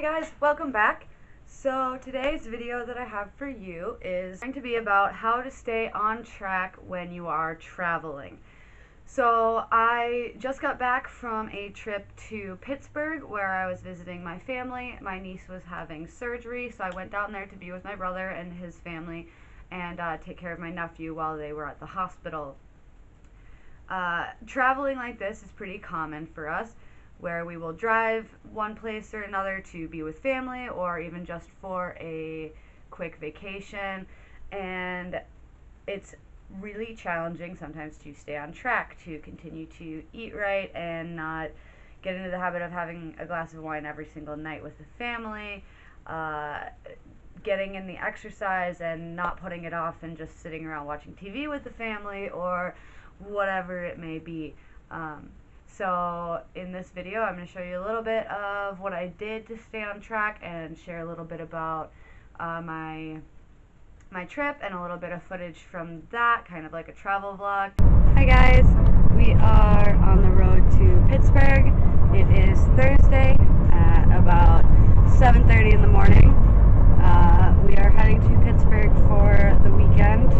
Hi guys, welcome back. So today's video that I have for you is going to be about how to stay on track when you are traveling. So I just got back from a trip to Pittsburgh where I was visiting my family. My niece was having surgery, so I went down there to be with my brother and his family and take care of my nephew while they were at the hospital. Traveling like this is pretty common for us, where we will drive one place or another to be with family or even just for a quick vacation, and it's really challenging sometimes to stay on track, to continue to eat right and not get into the habit of having a glass of wine every single night with the family, getting in the exercise and not putting it off and just sitting around watching TV with the family or whatever it may be. So in this video, I'm going to show you a little bit of what I did to stay on track and share a little bit about my trip and a little bit of footage from that, kind of like a travel vlog. Hi guys, we are on the road to Pittsburgh. It is Thursday at about 7:30 in the morning. We are heading to Pittsburgh for the weekend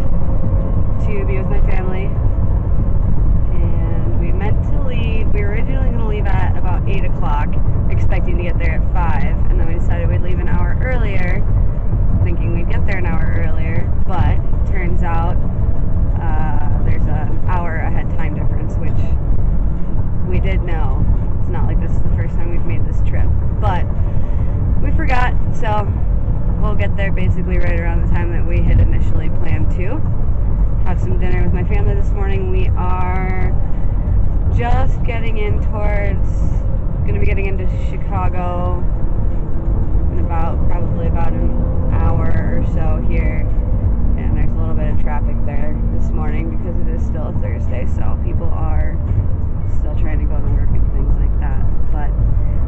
to be with my family. We were originally going to leave at about 8 o'clock, expecting to get there at 5, and then we decided we'd leave an hour earlier, thinking we'd get there an hour earlier, but it turns out there's an hour ahead time difference, which we did know. It's not like this is the first time we've made this trip, but we forgot, so we'll get there basically right around the time that we had initially planned to. Have some dinner with my family this morning. We are just getting in towards, going to be getting into Chicago in probably about an hour or so here, and there's a little bit of traffic there this morning because it is still a Thursday, so people are still trying to go to work and things like that. But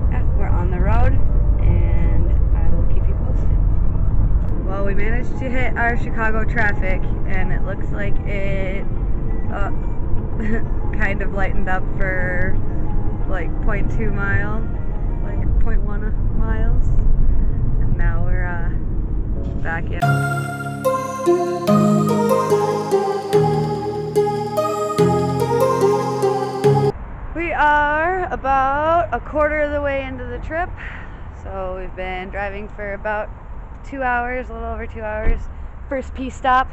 yeah, we're on the road and I will keep you posted. Well, we managed to hit our Chicago traffic and it looks like it kind of lightened up for like 0.2 mile, like 0.1 miles, and now we're back in. We are about a quarter of the way into the trip, so we've been driving for about 2 hours, a little over 2 hours. First P stop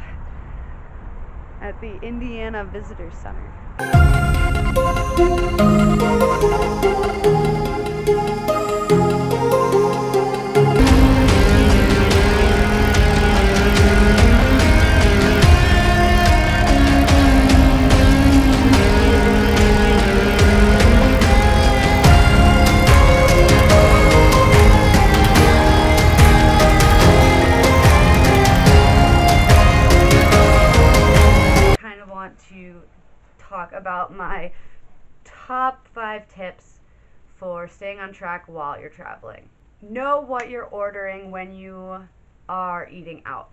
at the Indiana Visitor Center. To talk about my top 5 tips for staying on track while you're traveling. Know what you're ordering when you are eating out.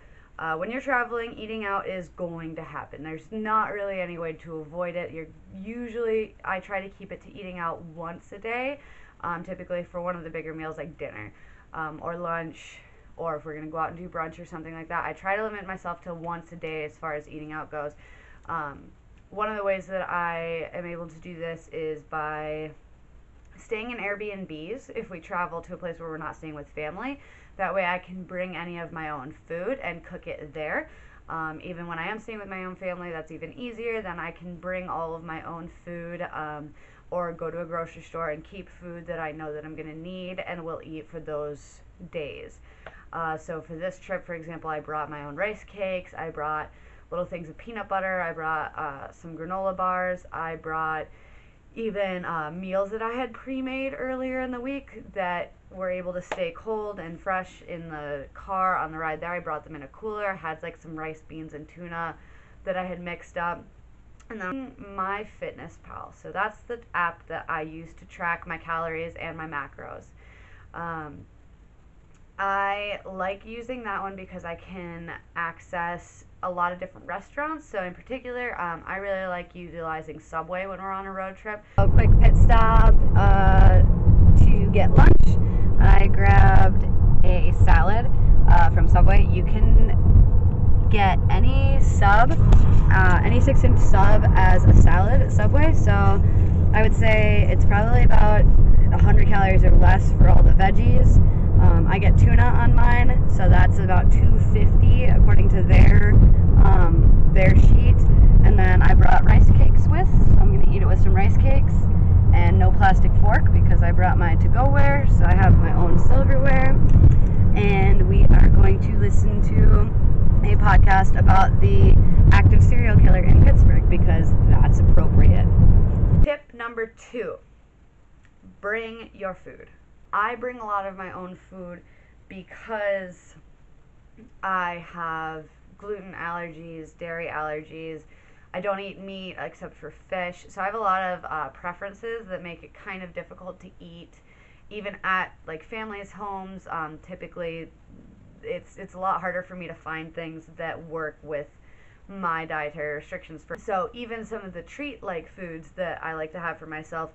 When you're traveling, eating out is going to happen. There's not really any way to avoid it. I try to keep it to eating out once a day, typically for one of the bigger meals like dinner or lunch, or if we're going to go out and do brunch or something like that. I try to limit myself to once a day as far as eating out goes. One of the ways that I am able to do this is by staying in Airbnbs if we travel to a place where we're not staying with family. That way I can bring any of my own food and cook it there. Even when I am staying with my own family, that's even easier. Then I can bring all of my own food or go to a grocery store and keep food that I know that I'm going to need and will eat for those days. So for this trip, for example, I brought my own rice cakes. I brought little things of peanut butter. I brought some granola bars. I brought even meals that I had pre-made earlier in the week that were able to stay cold and fresh in the car on the ride there. I brought them in a cooler. I had like some rice, beans, and tuna that I had mixed up. And then MyFitnessPal. So that's the app that I use to track my calories and my macros. I like using that one because I can access a lot of different restaurants. So in particular, I really like utilizing Subway when we're on a road trip. A quick pit stop to get lunch. I grabbed Subway, you can get any 6-inch sub as a salad at Subway. So I would say it's probably about 100 calories or less for all the veggies. I get tuna on mine, so that's about 250 according to their sheet. And then I brought rice cakes with, so I'm going to eat it with some rice cakes, and no plastic fork because I brought my to-go-ware, so I have my own silverware. And we are going to listen to a podcast about the active serial killer in Pittsburgh because that's appropriate. Tip number 2, bring your food. I bring a lot of my own food because I have gluten allergies, dairy allergies. I don't eat meat except for fish, so I have a lot of preferences that make it kind of difficult to eat even at like families' homes. Typically it's a lot harder for me to find things that work with my dietary restrictions. So even some of the treat-like foods that I like to have for myself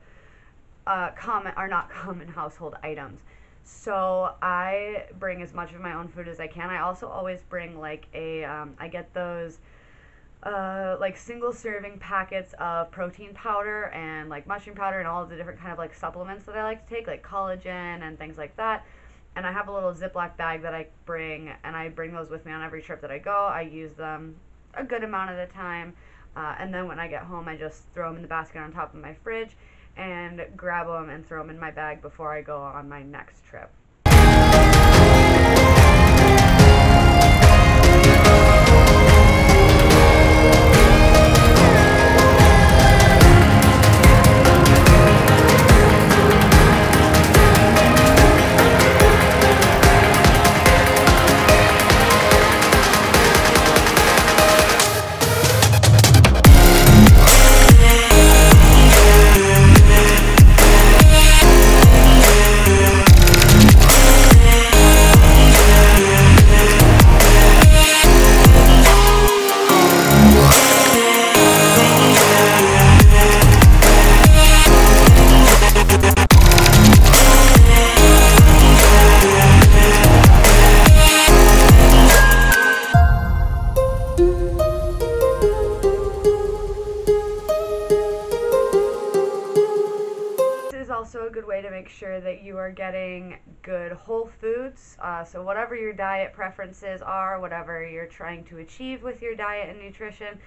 are not common household items. So I bring as much of my own food as I can. I also always bring like I get those like single serving packets of protein powder and like mushroom powder and all of the different kind of like supplements that I like to take, like collagen and things like that. And I have a little Ziploc bag that I bring, and I bring those with me on every trip that I go. I use them a good amount of the time, and then when I get home I just throw them in the basket on top of my fridge and grab them and throw them in my bag before I go on my next trip. Also a good way to make sure that you are getting good whole foods. So whatever your diet preferences are, whatever you're trying to achieve with your diet and nutrition,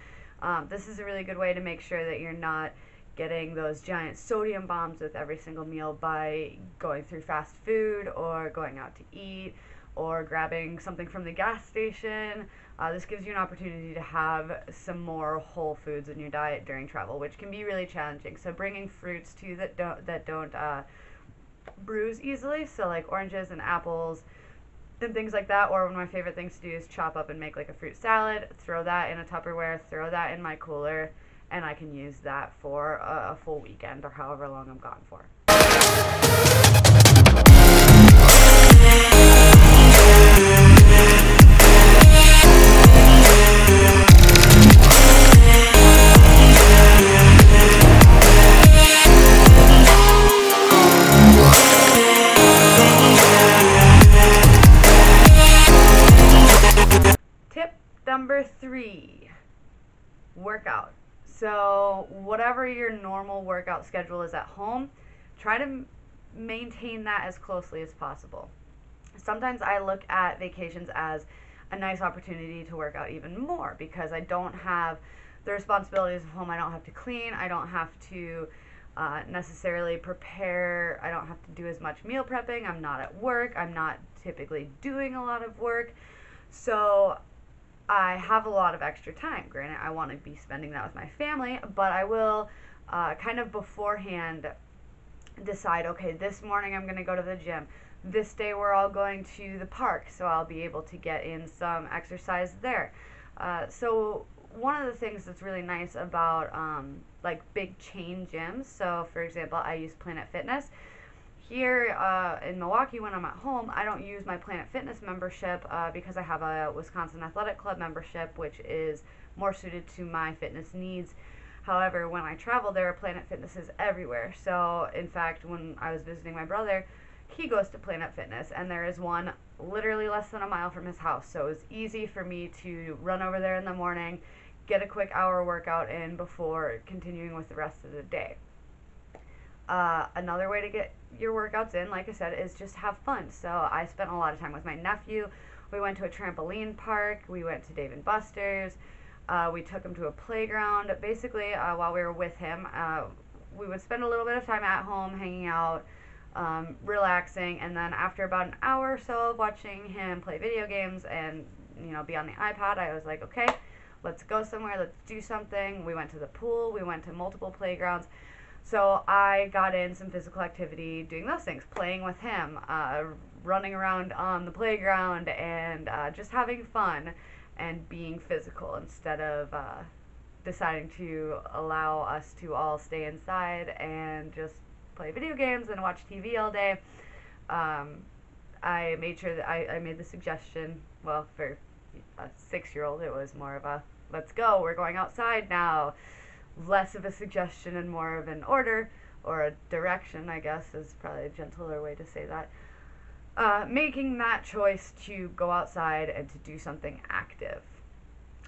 this is a really good way to make sure that you're not getting those giant sodium bombs with every single meal by going through fast food or going out to eat or grabbing something from the gas station. This gives you an opportunity to have some more whole foods in your diet during travel, which can be really challenging. So bringing fruits too that don't bruise easily, so like oranges and apples and things like that. Or one of my favorite things to do is chop up and make like a fruit salad, throw that in a Tupperware, throw that in my cooler, and I can use that for a full weekend or however long I'm gone for. Tip number 3, workout. So whatever your normal workout schedule is at home, try to maintain that as closely as possible. Sometimes I look at vacations as a nice opportunity to work out even more because I don't have the responsibilities of home. I don't have to clean. I don't have to necessarily prepare. I don't have to do as much meal prepping. I'm not at work. I'm not typically doing a lot of work. So I have a lot of extra time. Granted, I want to be spending that with my family, but I will kind of beforehand decide, okay, this morning I'm going to go to the gym. This day we're all going to the park, so I'll be able to get in some exercise there. So one of the things that's really nice about like big chain gyms, so for example, I use Planet Fitness. Here in Milwaukee, when I'm at home, I don't use my Planet Fitness membership because I have a Wisconsin Athletic Club membership, which is more suited to my fitness needs. However, when I travel, there are Planet Fitnesses everywhere. So, in fact, when I was visiting my brother, he goes to Planet Fitness, and there is one literally less than a mile from his house. So it was easy for me to run over there in the morning, get a quick hour workout in before continuing with the rest of the day. Another way to get your workouts in, like I said, is just have fun. So I spent a lot of time with my nephew. We went to a trampoline park. We went to Dave & Buster's. We took him to a playground. Basically, while we were with him, we would spend a little bit of time at home hanging out, relaxing, and then after about an hour or so of watching him play video games and be on the iPad, I was like, okay, let's go somewhere, let's do something. We went to the pool, we went to multiple playgrounds. So I got in some physical activity doing those things, playing with him, running around on the playground, and just having fun and being physical instead of deciding to allow us to all stay inside and just play video games and watch TV all day. I made sure that I made the suggestion, well, for a 6-year-old, it was more of a, let's go, we're going outside now. Less of a suggestion and more of an order, or a direction, I guess, is probably a gentler way to say that. Making that choice to go outside and to do something active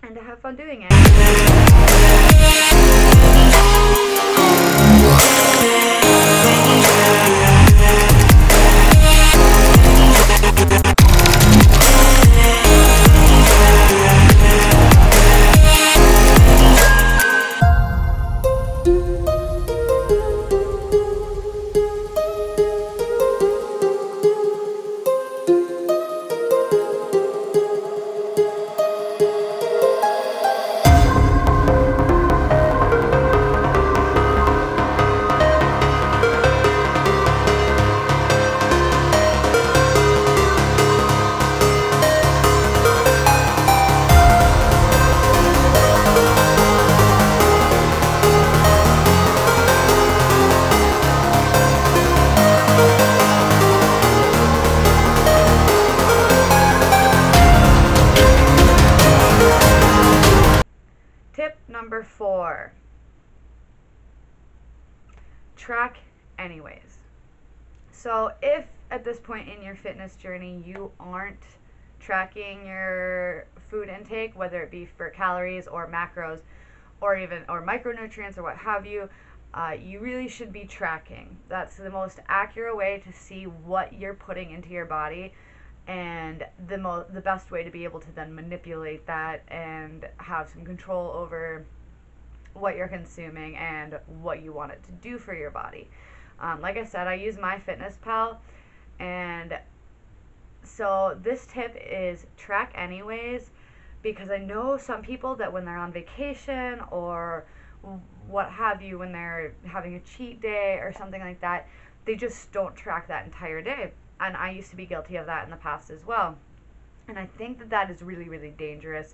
and to have fun doing it. Number 4, track anyways. So if at this point in your fitness journey you aren't tracking your food intake, whether it be for calories or macros or micronutrients or what have you, you really should be tracking. That's the most accurate way to see what you're putting into your body, and the best way to be able to then manipulate that and have some control over what you're consuming and what you want it to do for your body. Like I said, I use MyFitnessPal, and so this tip is track anyways, because I know some people that when they're on vacation or what have you, when they're having a cheat day or something like that, they just don't track that entire day. And I used to be guilty of that in the past as well. And I think that that is really, really dangerous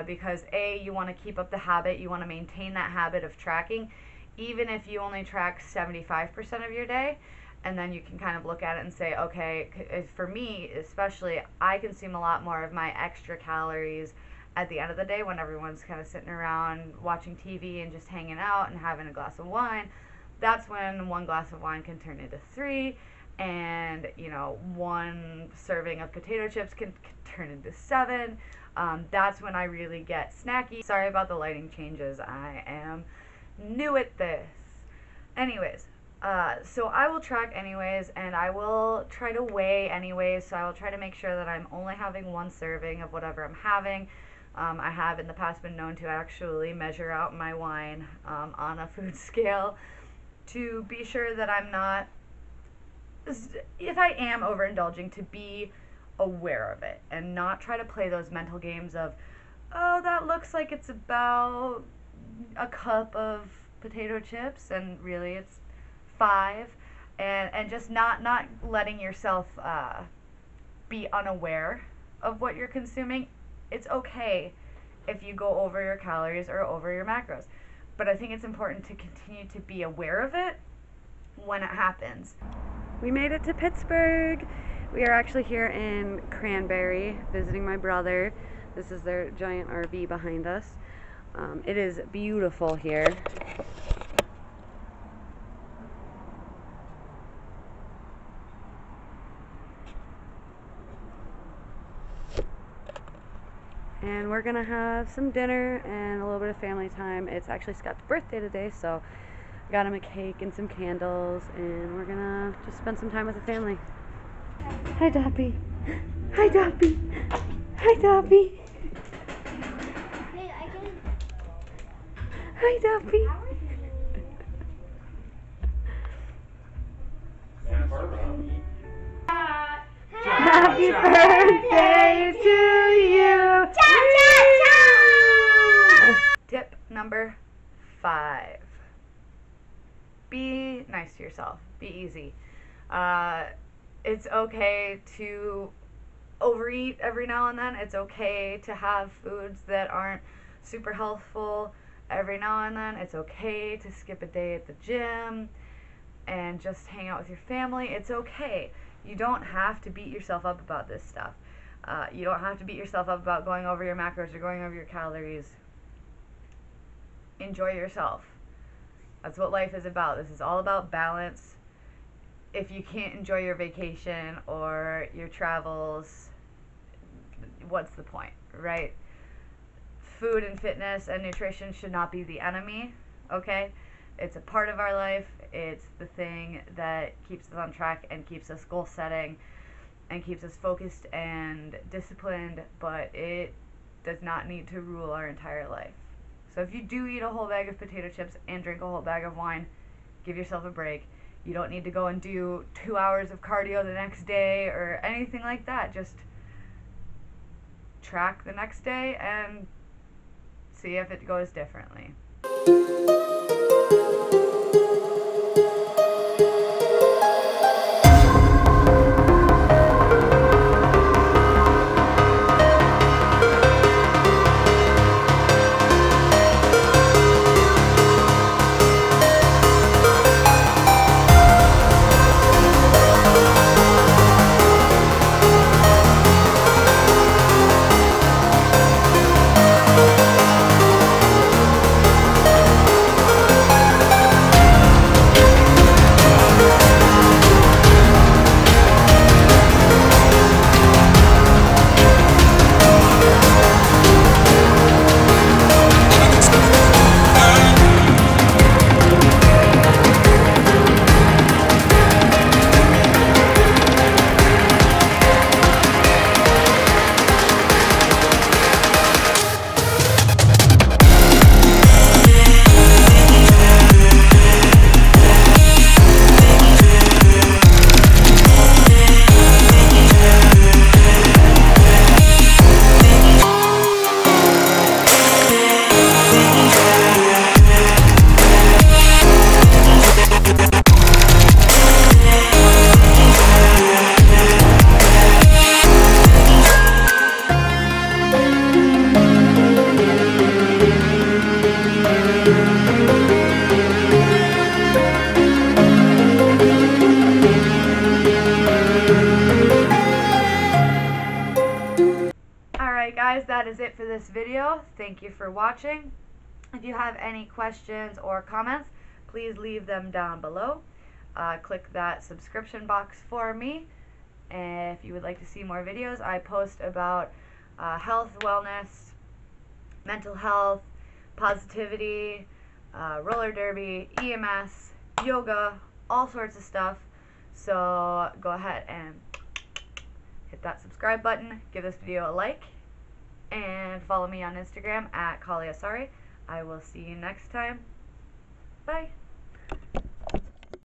because A, you want to keep up the habit, you want to maintain that habit of tracking, even if you only track 75% of your day. And then you can kind of look at it and say, okay, for me especially, I consume a lot more of my extra calories at the end of the day when everyone's kind of sitting around watching TV and just hanging out and having a glass of wine. That's when one glass of wine can turn into 3. And one serving of potato chips can turn into 7. That's when I really get snacky. Sorry about the lighting changes, I am new at this. Anyways, so I will track anyways, and I will try to weigh anyways, so I will try to make sure that I'm only having one serving of whatever I'm having. I have in the past been known to actually measure out my wine on a food scale to be sure that I'm not, if I am overindulging, to be aware of it and not try to play those mental games of, oh, that looks like it's about a cup of potato chips and really it's 5, and just not letting yourself be unaware of what you're consuming. It's okay if you go over your calories or over your macros, but I think it's important to continue to be aware of it when it happens. We made it to Pittsburgh. We are actually here in Cranberry visiting my brother. This is their giant RV behind us. It is beautiful here. and we're gonna have some dinner and a little bit of family time. It's actually Scott's birthday today, so I got him a cake and some candles, and we're gonna just spend some time with the family. Hi, Doppy. Hi, Doppy. Hi, Doppy. Hi, Doppy. Happy birthday to you. Tip number 5. Be nice to yourself. Be easy. It's okay to overeat every now and then. It's okay to have foods that aren't super healthful every now and then. It's okay to skip a day at the gym and just hang out with your family. It's okay. You don't have to beat yourself up about this stuff. You don't have to beat yourself up about going over your macros or going over your calories. Enjoy yourself. That's what life is about. This is all about balance. If you can't enjoy your vacation or your travels, what's the point, right? Food and fitness and nutrition should not be the enemy, okay? It's a part of our life. It's the thing that keeps us on track and keeps us goal setting and keeps us focused and disciplined, but it does not need to rule our entire life. So if you do eat a whole bag of potato chips and drink a whole bag of wine, give yourself a break. You don't need to go and do 2 hours of cardio the next day or anything like that. Just track the next day and see if it goes differently. Guys, that is it for this video. Thank you for watching. If you have any questions or comments, please leave them down below. Click that subscription box for me. And if you would like to see more videos, I post about health, wellness, mental health, positivity, roller derby, EMS, yoga, all sorts of stuff. So go ahead and hit that subscribe button, give this video a like, and follow me on Instagram at Kaliasari. I will see you next time. Bye.